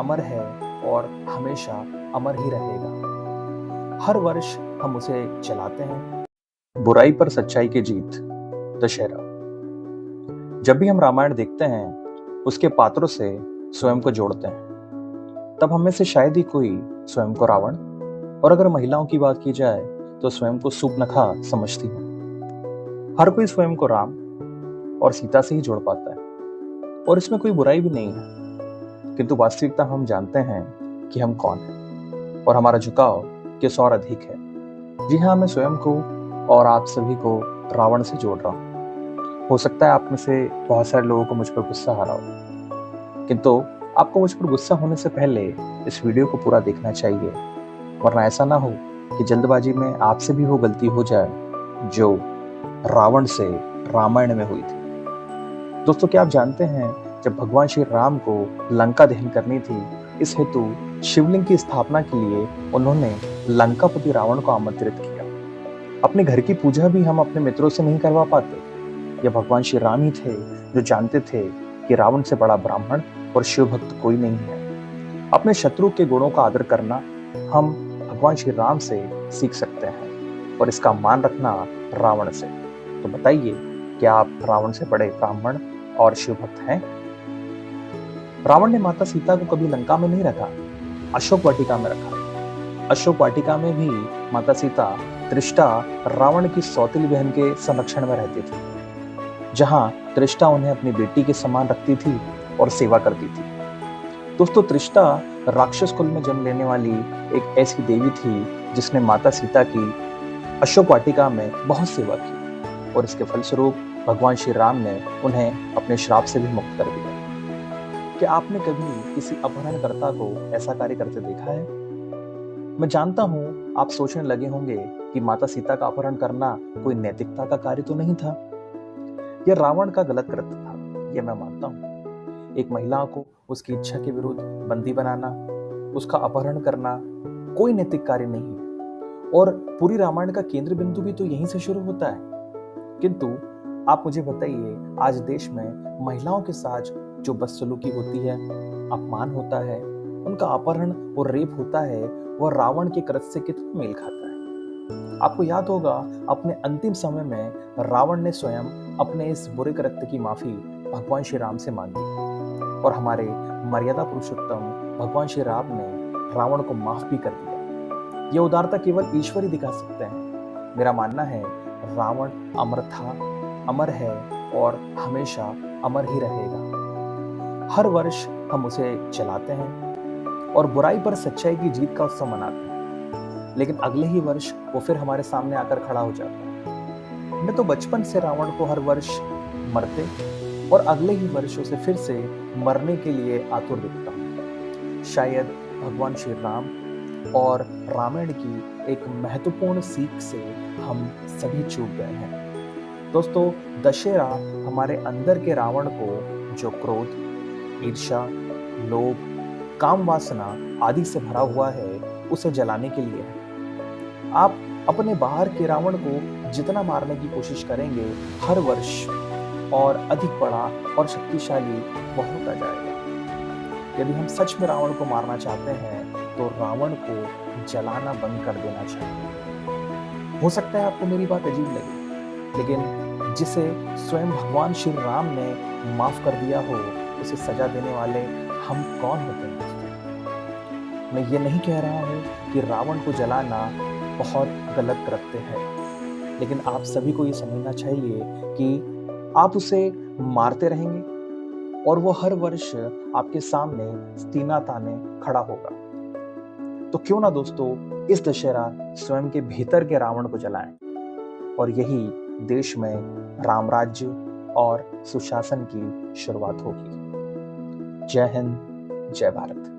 अमर है और हमेशा अमर ही रहेगा। हर वर्ष हम उसे जलाते हैं। बुराई पर सच्चाई की जीत, दशहरा। जब भी हम रामायण देखते हैं, उसके पात्रों से स्वयं को जोड़ते हैं, तब हमें से शायद ही कोई स्वयं को रावण, और अगर महिलाओं की बात की जाए तो स्वयं को सूर्पनखा समझती हो। हर कोई स्वयं को राम और सीता से ही जोड़ पाता है, और इसमें कोई बुराई भी नहीं है। किंतु वास्तविकता हम जानते हैं कि हम कौन हैं, और हमारा झुकाव किस और अधिक है। जी हाँ, मैं स्वयं को और आप सभी को रावण से जोड़ रहा हूँ। हो सकता है आप में से बहुत सारे लोगों को मुझ पर गुस्सा आ रहा हो, किंतु आपको मुझ पर गुस्सा होने से पहले इस वीडियो को पूरा देखना चाहिए, वरना ऐसा ना हो कि जल्दबाजी में आपसे भी वो गलती हो जाए जो रावण से रामायण में हुई थी। दोस्तों, क्या आप जानते हैं, जब भगवान श्री राम को लंका दहन करनी थी, इस हेतु शिवलिंग की स्थापना के लिए उन्होंने लंकापति रावण को आमंत्रित किया। अपने घर की पूजा भी हम अपने मित्रों से नहीं करवा पाते। यह भगवान श्री राम ही थे जो जानते थे कि रावण से बड़ा ब्राह्मण और शिव भक्त कोई नहीं है। अपने शत्रु के गुणों का आदर करना हम भगवान श्री राम से सीख सकते हैं, और इसका मान रखना रावण से। तो बताइए, क्या आप रावण से बड़े ब्राह्मण और शिव भक्त हैं? रावण ने माता सीता को कभी लंका में नहीं रखा, अशोक वाटिका में रखा। अशोक वाटिका में भी माता सीता त्रिष्टा रावण की सौतेली बहन के संरक्षण में रहती थी, जहां त्रिष्टा उन्हें अपनी बेटी के समान रखती थी और सेवा करती थी। दोस्तों, त्रिष्टा राक्षस कुल में जन्म लेने वाली एक ऐसी देवी थी जिसने माता सीता की अशोक वाटिका में बहुत सेवा की, और इसके फलस्वरूप भगवान श्री राम ने उन्हें अपने श्राप से भी मुक्त कर दिया। क्या आपने कभी किसी अपहरणकर्ता को ऐसा कार्य करते देखा है? मैं जानता हूं आप सोचने लगे होंगे कि माता सीता का अपहरण करना कोई नैतिकता का कार्य तो नहीं था। यह रावण का गलत कृत्य था, यह मैं मानता हूं। एक महिला को उसकी इच्छा के विरुद्ध बंदी बनाना, उसका अपहरण करना कोई नैतिक कार्य नहीं है, और पूरी रामायण का केंद्र बिंदु भी तो यहीं से शुरू होता है। किंतु आप मुझे बताइए, आज देश में महिलाओं के साथ जो बदसलूकी होती है, अपमान होता है, उनका अपहरण और रेप होता है, वह रावण के कृत्य से कितना मेल खाता है? आपको याद होगा, अपने अंतिम समय में रावण ने स्वयं अपने इस बुरे कृत्य की माफी भगवान श्री राम से मांगी, और हमारे मर्यादा पुरुषोत्तम भगवान श्री राम ने रावण को माफ भी कर दिया। यह उदारता केवल ईश्वर ही दिखा सकते हैं। मेरा मानना है, रावण अमर था, अमर है और हमेशा अमर ही रहेगा। हर वर्ष हम उसे जलाते हैं और बुराई पर सच्चाई की जीत का उत्सव मनाते हैं, लेकिन अगले ही वर्ष वो फिर हमारे सामने आकर खड़ा हो जाता है। मैं तो बचपन से रावण को हर वर्ष मरते और अगले ही वर्ष उसे फिर से मरने के लिए आतुर दिखता हूँ। शायद भगवान श्री राम और रामायण की एक महत्वपूर्ण सीख से हम सभी चूक गए हैं। दोस्तों, दशहरा हमारे अंदर के रावण को, जो क्रोध, ईर्ष्या, लोभ, काम वासना आदि से भरा हुआ है, उसे जलाने के लिए है। आप अपने बाहर के रावण को जितना मारने की कोशिश करेंगे, हर वर्ष और अधिक बड़ा और शक्तिशाली वो होता जाएगा। यदि हम सच में रावण को मारना चाहते हैं, तो रावण को जलाना बंद कर देना चाहिए। हो सकता है आपको मेरी बात अजीब लगे, लेकिन जिसे स्वयं भगवान श्री राम ने माफ कर दिया हो, उसे सजा देने वाले हम कौन होते हैं दोस्तों? मैं ये नहीं कह रहा हूँ कि रावण को जलाना बहुत गलत कृत्य है, लेकिन आप सभी को ये समझना चाहिए कि आप उसे मारते रहेंगे और वो हर वर्ष आपके सामने सीना ताने खड़ा होगा। तो क्यों ना दोस्तों, इस दशहरा स्वयं के भीतर के रावण को जलाएं, और यही देश में राम राज्य और सुशासन की शुरुआत होगी। जय हिंद, जय भारत।